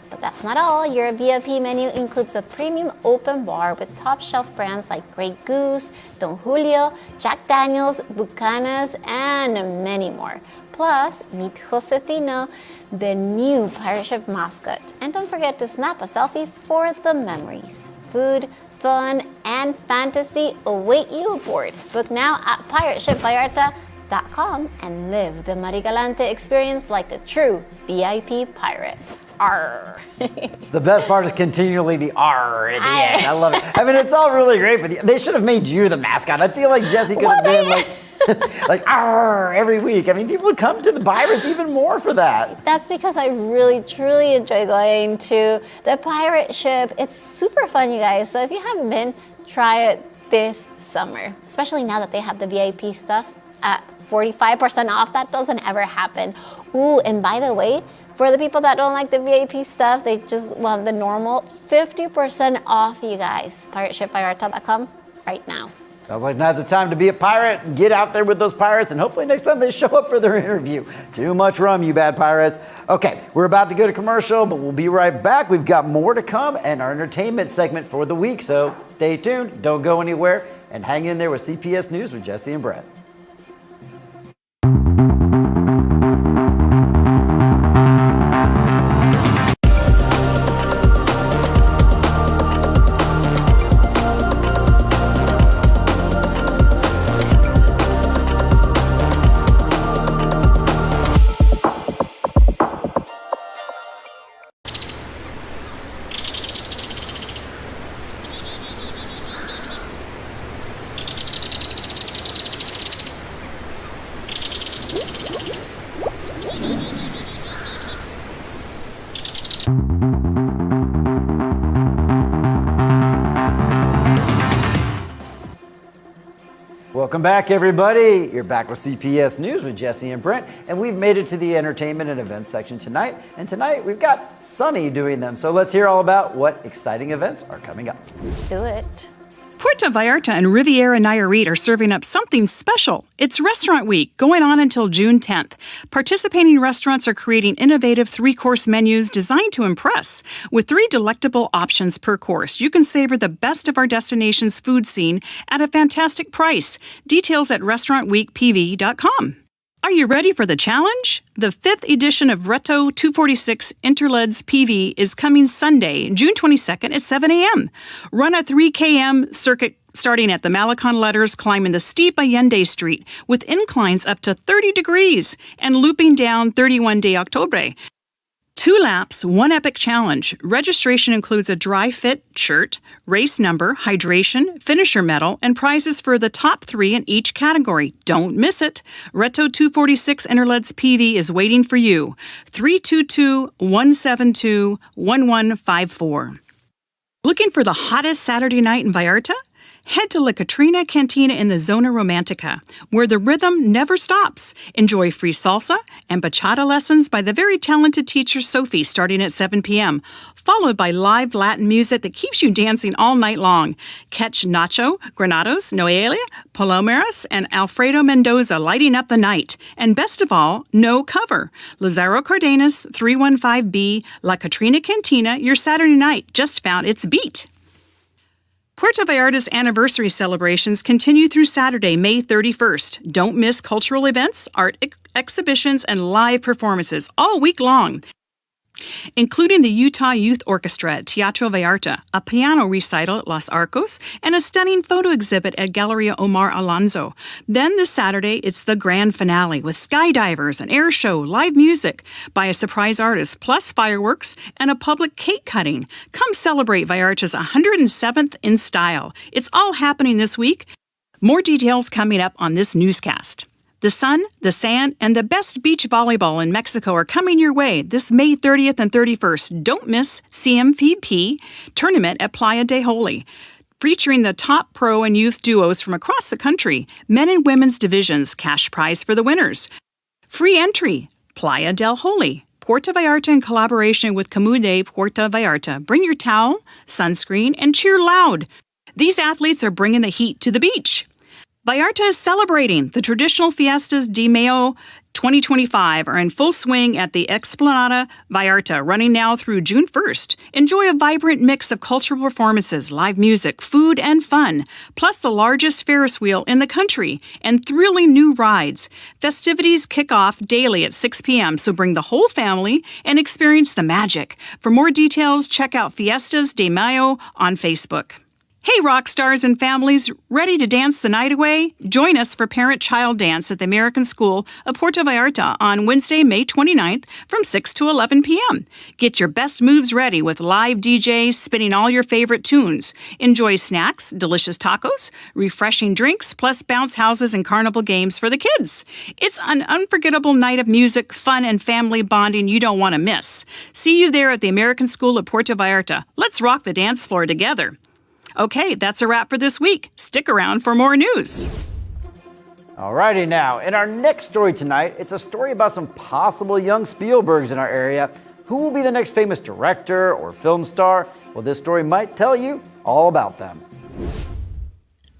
But that's not all. Your VIP menu includes a premium open bar with top shelf brands like Grey Goose, Don Julio, Jack Daniels, Bucanas, and many more. Plus, meet Josefino, the new pirate ship mascot. And don't forget to snap a selfie for the memories. Food, fun, and fantasy await you aboard. Book now at pirateshipvallarta.com and live the Marigalante experience like a true VIP pirate. Arr. The best part is continually the R at the end. I love it. I mean, it's all really great, but they should have made you the mascot. I feel like Jesse could have been like R every week. I mean, people would come to the Pirates even more for that. That's because I really, truly enjoy going to the pirate ship. It's super fun, you guys. So if you haven't been, try it this summer, especially now that they have the VIP stuff at 45% off. That doesn't ever happen. Ooh, and by the way, for the people that don't like the VIP stuff, they just want the normal, 50% off, you guys. pirateshipvallarta.com right now. Sounds like now's the time to be a pirate and get out there with those pirates, and hopefully next time they show up for their interview. Too much rum, you bad pirates. Okay, we're about to go to commercial, but we'll be right back. We've got more to come and our entertainment segment for the week, so stay tuned, don't go anywhere, and hang in there with CPS News with Jesse and Brett. Welcome back, everybody. You're back with CPS News with Jesse and Brent, and we've made it to the entertainment and events section tonight. And tonight we've got Sunny doing them. So let's hear all about what exciting events are coming up. Let's do it. Puerto Vallarta and Riviera Nayarit are serving up something special. It's Restaurant Week, going on until June 10th. Participating restaurants are creating innovative 3-course menus designed to impress. With 3 delectable options per course, you can savor the best of our destination's food scene at a fantastic price. Details at restaurantweekpv.com. Are you ready for the challenge? The 5th edition of Reto 246 Interleds PV is coming Sunday, June 22nd at 7 a.m. Run a 3 km circuit starting at the Malecon Letters, climbing the steep Allende Street with inclines up to 30 degrees and looping down 31 de Octubre. 2 laps, 1 epic challenge. Registration includes a dry fit shirt, race number, hydration, finisher medal, and prizes for the top 3 in each category. Don't miss it. Reto 246 Interleds PV is waiting for you. 322-172-1154. Looking for the hottest Saturday night in Vallarta? Head to La Catrina Cantina in the Zona Romantica, where the rhythm never stops. Enjoy free salsa and bachata lessons by the very talented teacher Sophie starting at 7 p.m., followed by live Latin music that keeps you dancing all night long. Catch Nacho, Granados, Noelia, Palomeras, and Alfredo Mendoza lighting up the night. And best of all, no cover. Lazaro Cardenas, 315B, La Catrina Cantina, your Saturday night just found its beat. Puerto Vallarta's anniversary celebrations continue through Saturday, May 31st. Don't miss cultural events, art exhibitions, and live performances all week long, including the Utah Youth Orchestra at Teatro Vallarta, a piano recital at Los Arcos, and a stunning photo exhibit at Galleria Omar Alonso. Then this Saturday, it's the grand finale with skydivers, an air show, live music by a surprise artist, plus fireworks and a public cake cutting. Come celebrate Vallarta's 107th in style. It's all happening this week. More details coming up on this newscast. The sun, the sand, and the best beach volleyball in Mexico are coming your way this May 30th and 31st. Don't miss CMVP tournament at Playa del Holy, featuring the top pro and youth duos from across the country, men and women's divisions, cash prize for the winners. Free entry, Playa del Holy. Puerto Vallarta in collaboration with Comunidad Puerto Vallarta. Bring your towel, sunscreen, and cheer loud. These athletes are bringing the heat to the beach. Vallarta is celebrating. The traditional Fiestas de Mayo 2025 are in full swing at the Explanada Vallarta, running now through June 1st. Enjoy a vibrant mix of cultural performances, live music, food, and fun, plus the largest Ferris wheel in the country and thrilling new rides. Festivities kick off daily at 6 p.m., so bring the whole family and experience the magic. For more details, check out Fiestas de Mayo on Facebook. Hey, rock stars and families, ready to dance the night away? Join us for Parent-Child Dance at the American School of Puerto Vallarta on Wednesday, May 29th from 6 to 11 p.m. Get your best moves ready with live DJs spinning all your favorite tunes. Enjoy snacks, delicious tacos, refreshing drinks, plus bounce houses and carnival games for the kids. It's an unforgettable night of music, fun, and family bonding you don't want to miss. See you there at the American School of Puerto Vallarta. Let's rock the dance floor together. Okay, that's a wrap for this week. Stick around for more news. Alrighty now, in our next story tonight, it's a story about some possible young Spielbergs in our area. Who will be the next famous director or film star? Well, this story might tell you all about them.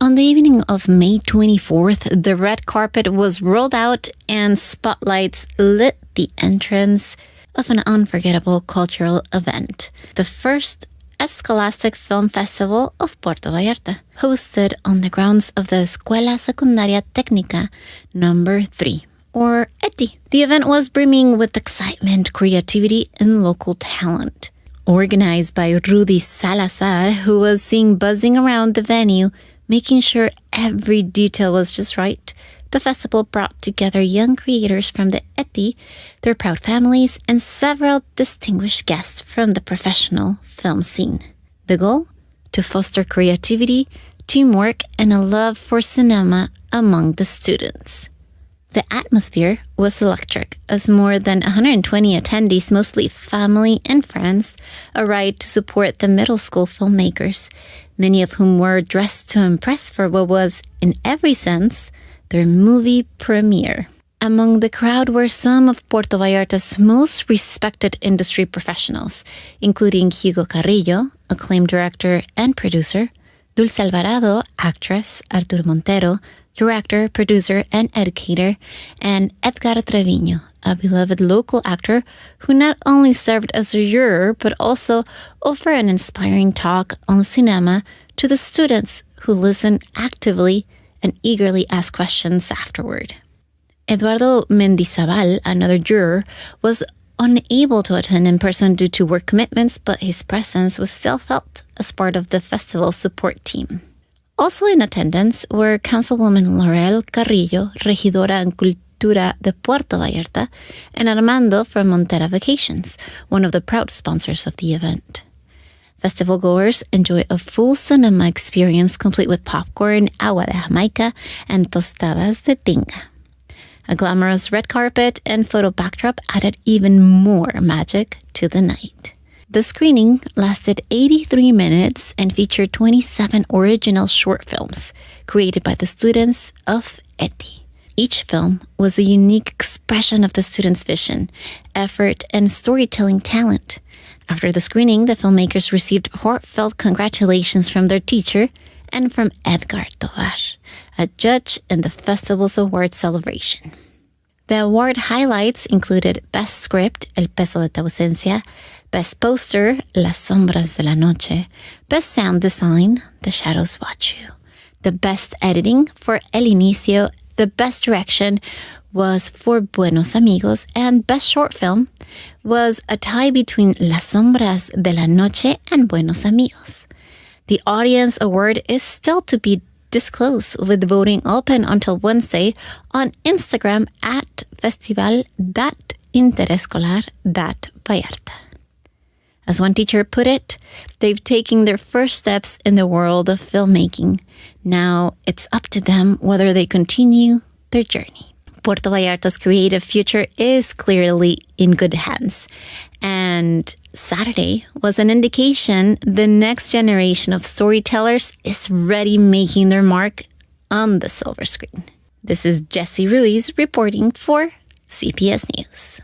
On the evening of May 24th, the red carpet was rolled out and spotlights lit the entrance of an unforgettable cultural event. The first Scholastic Film Festival of Puerto Vallarta, hosted on the grounds of the Escuela Secundaria Técnica No. 3, or ETI. The event was brimming with excitement, creativity, and local talent. Organized by Rudy Salazar, who was seen buzzing around the venue, making sure every detail was just right, the festival brought together young creators from the ETI, their proud families, and several distinguished guests from the professional film scene. The goal? To foster creativity, teamwork, and a love for cinema among the students. The atmosphere was electric, as more than 120 attendees, mostly family and friends, arrived to support the middle school filmmakers. many of whom were dressed to impress for what was, in every sense, their movie premiere. Among the crowd were some of Puerto Vallarta's most respected industry professionals, including Hugo Carrillo, acclaimed director and producer, Dulce Alvarado, actress, Arturo Montero, director, producer, and educator, and Edgar Treviño, a beloved local actor who not only served as a juror but also offered an inspiring talk on cinema to the students who listened actively and eagerly asked questions afterward. Eduardo Mendizabal, another juror, was unable to attend in person due to work commitments, but his presence was still felt as part of the festival support team. Also in attendance were Councilwoman Laurel Carrillo, Regidora en Cultura de Puerto Vallarta, and Armando from Montera Vacations, one of the proud sponsors of the event. Festival goers enjoy a full cinema experience complete with popcorn, agua de Jamaica, and tostadas de tinga. A glamorous red carpet and photo backdrop added even more magic to the night. The screening lasted 83 minutes and featured 27 original short films created by the students of ETI. Each film was a unique expression of the students' vision, effort, and storytelling talent. After the screening, the filmmakers received heartfelt congratulations from their teacher and from Edgar Tovar, a judge in the festival's award celebration. The award highlights included Best Script, El Peso de Tu Ausencia, Best Poster, Las Sombras de la Noche, Best Sound Design, The Shadows Watch You, the Best Editing for El Inicio, the Best Direction was for Buenos Amigos, and Best Short Film was a tie between Las Sombras de la Noche and Buenos Amigos. The audience award is still to be disclosed, with voting open until Wednesday on Instagram at festival.interescolar.vallarta. As one teacher put it, they've taken their first steps in the world of filmmaking. Now it's up to them whether they continue their journey. Puerto Vallarta's creative future is clearly in good hands. And Saturday was an indication the next generation of storytellers is ready making their mark on the silver screen. This is Jessie Ruiz reporting for CPS News.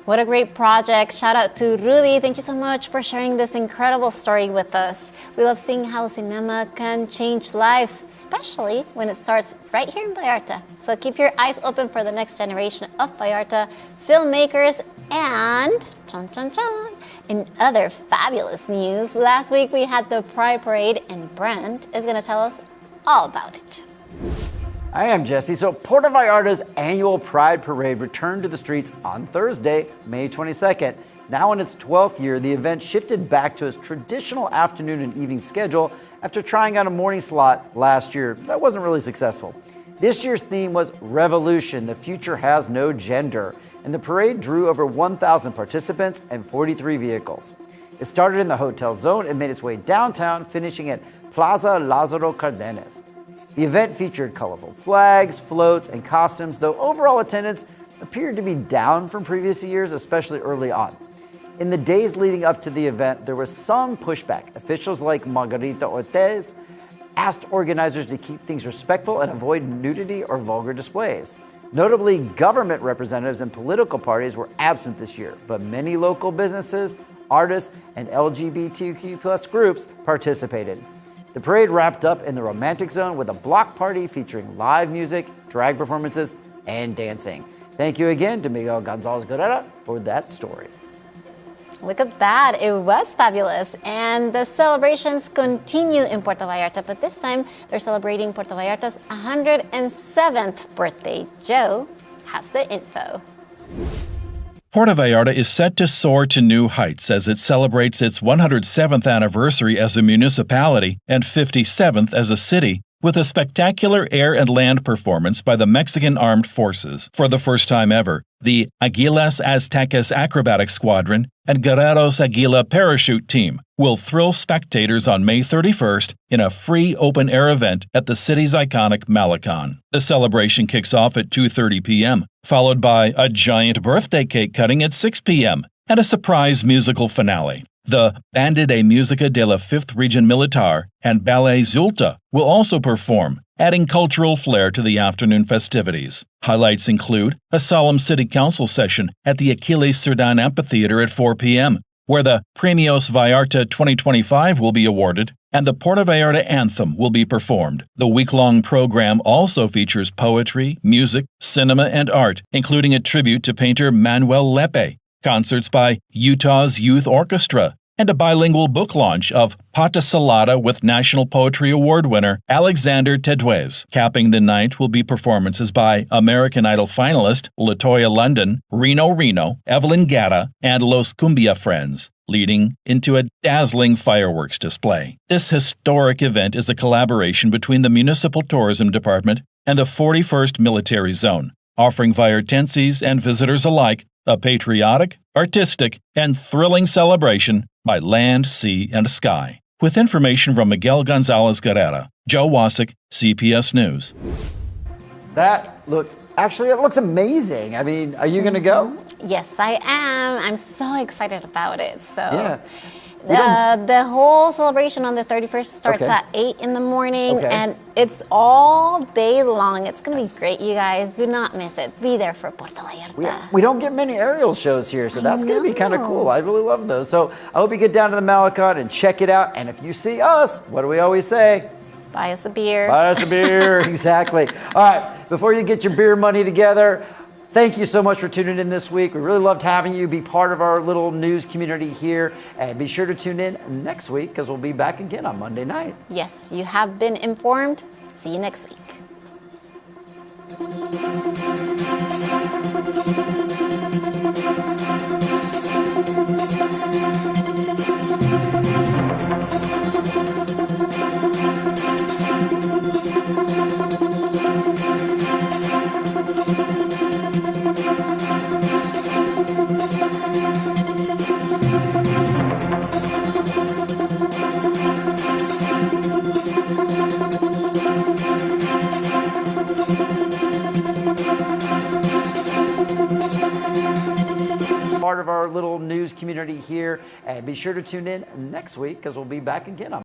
What a great project. Shout out to Rudy. Thank you so much for sharing this incredible story with us. We love seeing how cinema can change lives, especially when it starts right here in Vallarta. So keep your eyes open for the next generation of Vallarta filmmakers. And in other fabulous news, last week we had the Pride Parade and Brent is going to tell us all about it. I am Jesse. So Puerto Vallarta's annual Pride Parade returned to the streets on Thursday, May 22nd. Now in its 12th year, the event shifted back to its traditional afternoon and evening schedule after trying out a morning slot last year. That wasn't really successful. This year's theme was Revolution, the future has no gender, and the parade drew over 1,000 participants and 43 vehicles. It started in the hotel zone and made its way downtown, finishing at Plaza Lázaro Cárdenas. The event featured colorful flags, floats, and costumes, though overall attendance appeared to be down from previous years, especially early on. In the days leading up to the event, there was some pushback. Officials like Margarita Ortiz asked organizers to keep things respectful and avoid nudity or vulgar displays. Notably, government representatives and political parties were absent this year, but many local businesses, artists, and LGBTQ+ groups participated. The parade wrapped up in the romantic zone with a block party featuring live music, drag performances, and dancing. Thank you again to Miguel Gonzalez Guerrera for that story. Look at that, it was fabulous. And the celebrations continue in Puerto Vallarta, but this time they're celebrating Puerto Vallarta's 107th birthday. Joe has the info. Puerto Vallarta is set to soar to new heights as it celebrates its 107th anniversary as a municipality and 57th as a city, with a spectacular air and land performance by the Mexican Armed Forces. For the first time ever, the Aguilas Aztecas Acrobatic Squadron and Guerreros Aguila Parachute Team will thrill spectators on May 31st in a free open-air event at the city's iconic Malecon. The celebration kicks off at 2:30 p.m., followed by a giant birthday cake cutting at 6 p.m., and a surprise musical finale. The Bande de Música de la 5th Region Militar and Ballet Zulta will also perform, adding cultural flair to the afternoon festivities. Highlights include a solemn city council session at the Achilles Cerdan Amphitheater at 4 p.m., where the Premios Vallarta 2025 will be awarded and the Puerto Vallarta anthem will be performed. The week-long program also features poetry, music, cinema, and art, including a tribute to painter Manuel Lepe, concerts by Utah's Youth Orchestra, and a bilingual book launch of Pata Salada with National Poetry Award winner Alexander Teduez. Capping the night will be performances by American Idol finalist LaToya London, Reno, Evelyn Guerra, and Los Cumbia Friends, leading into a dazzling fireworks display. This historic event is a collaboration between the Municipal Tourism Department and the 41st Military Zone, offering Vallartenses and visitors alike a patriotic, artistic, and thrilling celebration by land, sea, and sky. With information from Miguel Gonzalez Guerrera, Joe Wasik, CPS News. That looks amazing. I mean, are you going to go? Yes, I am. I'm so excited about it. So Yeah. the whole celebration on the 31st starts Okay. at 8 in the morning, Okay. and it's all day long. It's going to be great, you guys. Do not miss it. Be there for Puerto Vallarta. We don't get many aerial shows here, so that's going to be kind of know. cool. I really love those. So I hope you get down to the Malecon and check it out. And if you see us, what do we always say? Buy us a beer. Buy us a beer. Exactly. All right, before you get your beer money together, thank you so much for tuning in this week. We really loved having you be part of our little news community here. And be sure to tune in next week because we'll be back again on Monday night. Yes, you have been informed. See you next week. Part of our little news community here. And be sure to tune in next week because we'll be back again on